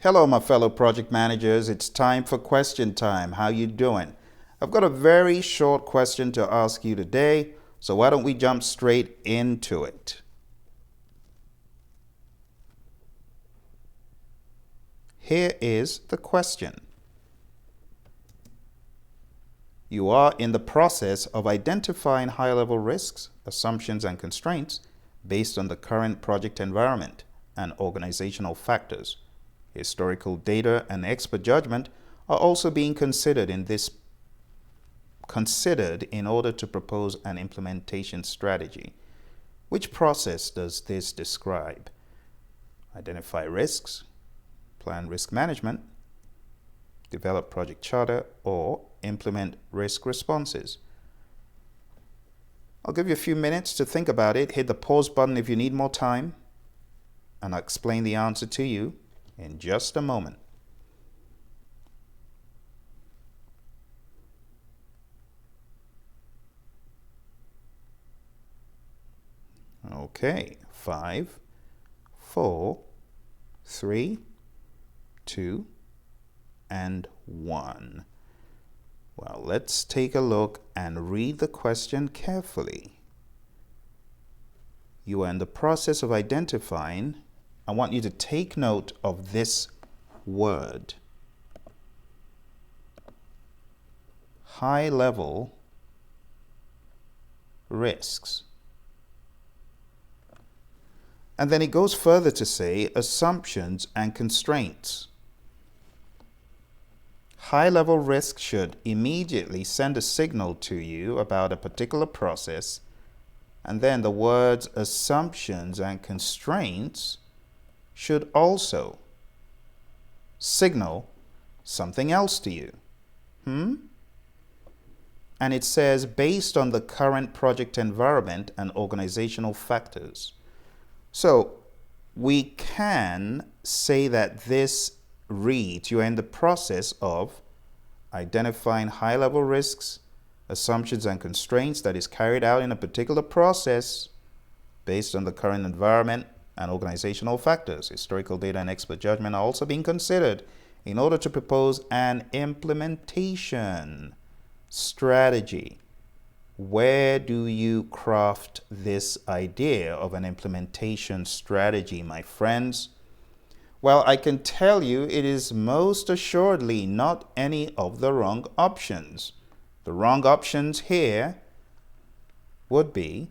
Hello, my fellow project managers. It's time for question time. How you doing? I've got a very short question to ask you today, so why don't we jump straight into it? Here is the question. You are in the process of identifying high-level risks, assumptions, and constraints based on the current project environment and organizational factors. Historical data and expert judgment are also being considered in order to propose an implementation strategy. Which process does this describe? Identify risks, plan risk management, develop project charter, or implement risk responses. I'll give you a few minutes to think about it. Hit the pause button if you need more time, and I'll explain the answer to you in just a moment. Okay, 5, 4, 3, 2, and 1. Well, let's take a look and read the question carefully. You are in the process of identifying. I want you to take note of this word. High-level risks. And then it goes further to say assumptions and constraints. High-level risk should immediately send a signal to you about a particular process, and then the words assumptions and constraints should also signal something else to you. And it says based on the current project environment and organizational factors. So we can say that this reads, you are in the process of identifying high-level risks, assumptions, and constraints that is carried out in a particular process based on the current environment and organizational factors. Historical data and expert judgment are also being considered in order to propose an implementation strategy. Where do you craft this idea of an implementation strategy, my friends? Well, I can tell you it is most assuredly not any of the wrong options. The wrong options here would be,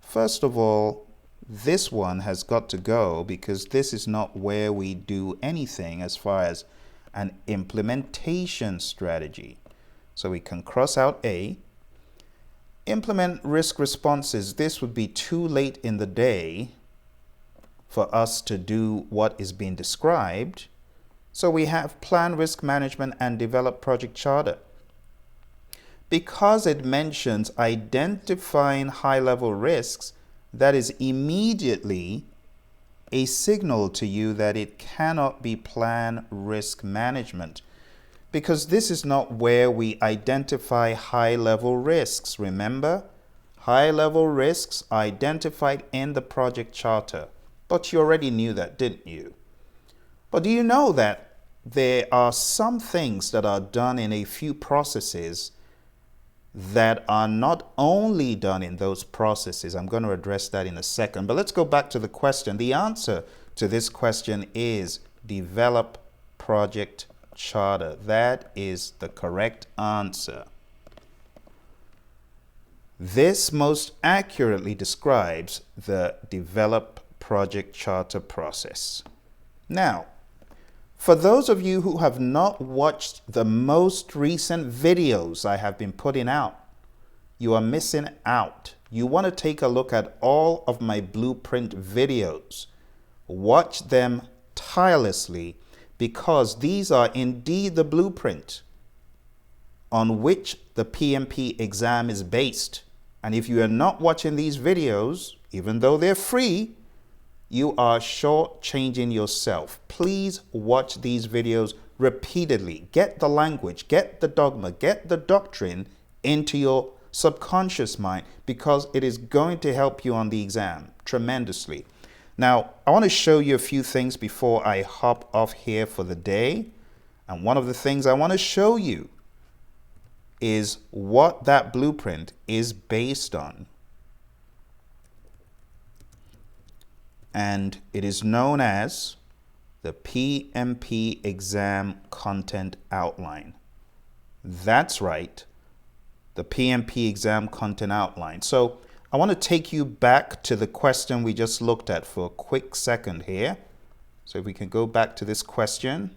first of all, this one has got to go because this is not where we do anything as far as an implementation strategy. So we can cross out A. Implement risk responses. This would be too late in the day for us to do what is being described. So we have plan risk management and develop project charter. Because it mentions identifying high-level risks, that is immediately a signal to you that it cannot be plan risk management, because this is not where we identify high-level risks. Remember, high-level risks are identified in the project charter. But you already knew that, didn't you? But do you know that there are some things that are done in a few processes that are not only done in those processes? I'm going to address that in a second. But let's go back to the question. The answer to this question is develop project charter. That is the correct answer. This most accurately describes the develop project charter process. Now, for those of you who have not watched the most recent videos I have been putting out, you are missing out. You want to take a look at all of my blueprint videos. Watch them tirelessly, because these are indeed the blueprint on which the PMP exam is based. And if you are not watching these videos, even though they're free, you are shortchanging yourself. Please watch these videos repeatedly. Get the language, get the dogma, get the doctrine into your subconscious mind, because it is going to help you on the exam tremendously. Now, I want to show you a few things before I hop off here for the day. And one of the things I want to show you is what that blueprint is based on. And it is known as the PMP exam content outline. That's right, the PMP exam content outline. So I want to take you back to the question we just looked at for a quick second here. So if we can go back to this question.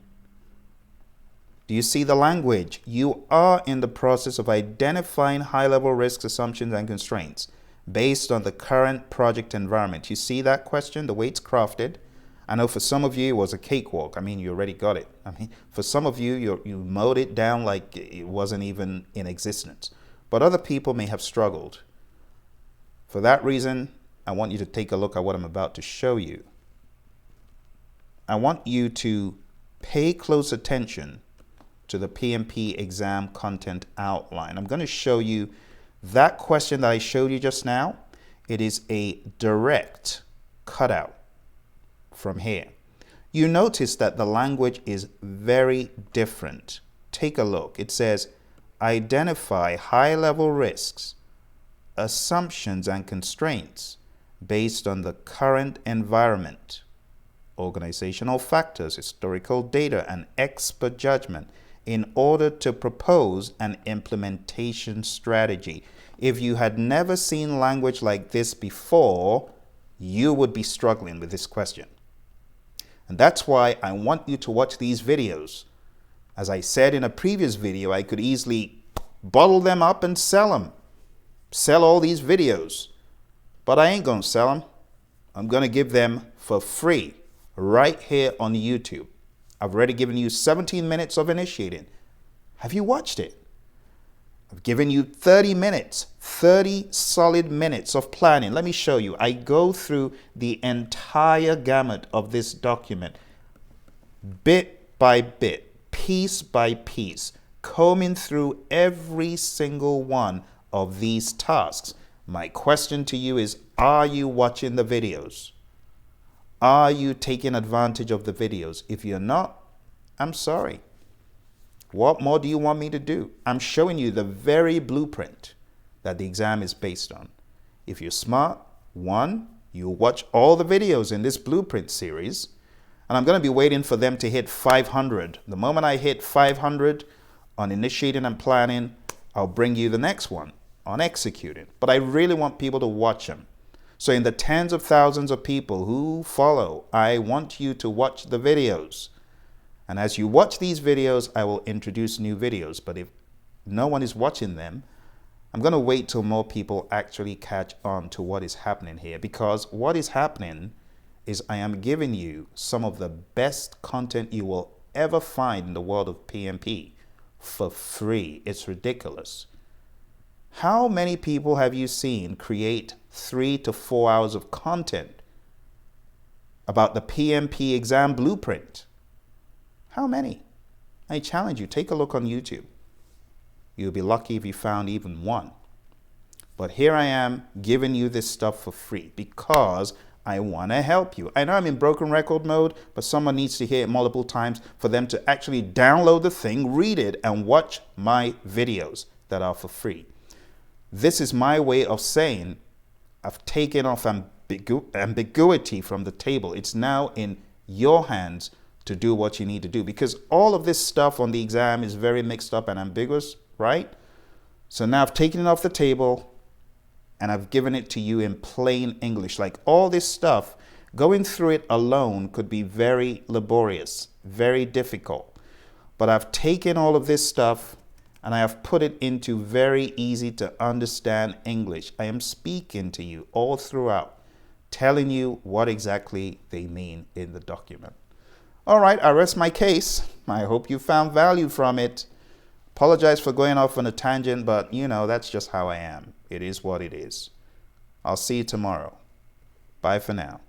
Do you see the language? You are in the process of identifying high-level risks, assumptions, and constraints based on the current project environment. You see that question, the way it's crafted? I know for some of you it was a cakewalk. I mean, you already got it. I mean, for some of you, you mowed it down like it wasn't even in existence. But other people may have struggled. For that reason, I want you to take a look at what I'm about to show you. I want you to pay close attention to the PMP exam content outline. I'm going to show you that question that I showed you just now. It is a direct cutout from here. You notice that the language is very different. Take a look. It says, identify high-level risks, assumptions, and constraints based on the current environment, organizational factors, historical data, and expert judgment in order to propose an implementation strategy. If you had never seen language like this before, you would be struggling with this question. And that's why I want you to watch these videos. As I said in a previous video, I could easily bottle them up and sell them. Sell all these videos. But I ain't going to sell them. I'm going to give them for free right here on YouTube. I've already given you 17 minutes of initiating. Have you watched it? I've given you 30 minutes, 30 solid minutes of planning. Let me show you. I go through the entire gamut of this document, bit by bit, piece by piece, combing through every single one of these tasks. My question to you is, are you watching the videos? Are you taking advantage of the videos? If you're not, I'm sorry. What more do you want me to do? I'm showing you the very blueprint that the exam is based on. If you're smart, one, you watch all the videos in this blueprint series, and I'm going to be waiting for them to hit 500. The moment I hit 500 on initiating and planning, I'll bring you the next one on executing. But I really want people to watch them. So in the tens of thousands of people who follow, I want you to watch the videos. And as you watch these videos, I will introduce new videos. But if no one is watching them, I'm going to wait till more people actually catch on to what is happening here. Because what is happening is I am giving you some of the best content you will ever find in the world of PMP for free. It's ridiculous. How many people have you seen create 3 to 4 hours of content about the PMP exam blueprint? How many? I challenge you, take a look on YouTube. You'll be lucky if you found even one. But here I am giving you this stuff for free because I want to help you. I know I'm in broken record mode, but someone needs to hear it multiple times for them to actually download the thing, read it, and watch my videos that are for free. This is my way of saying I've taken off ambiguity from the table. It's now in your hands to do what you need to do, because all of this stuff on the exam is very mixed up and ambiguous, right? So now I've taken it off the table and I've given it to you in plain English. Like all this stuff, going through it alone could be very laborious, very difficult. But I've taken all of this stuff and I have put it into very easy to understand English. I am speaking to you all throughout, telling you what exactly they mean in the document. All right, I rest my case. I hope you found value from it. Apologize for going off on a tangent, but you know, that's just how I am. It is what it is. I'll see you tomorrow. Bye for now.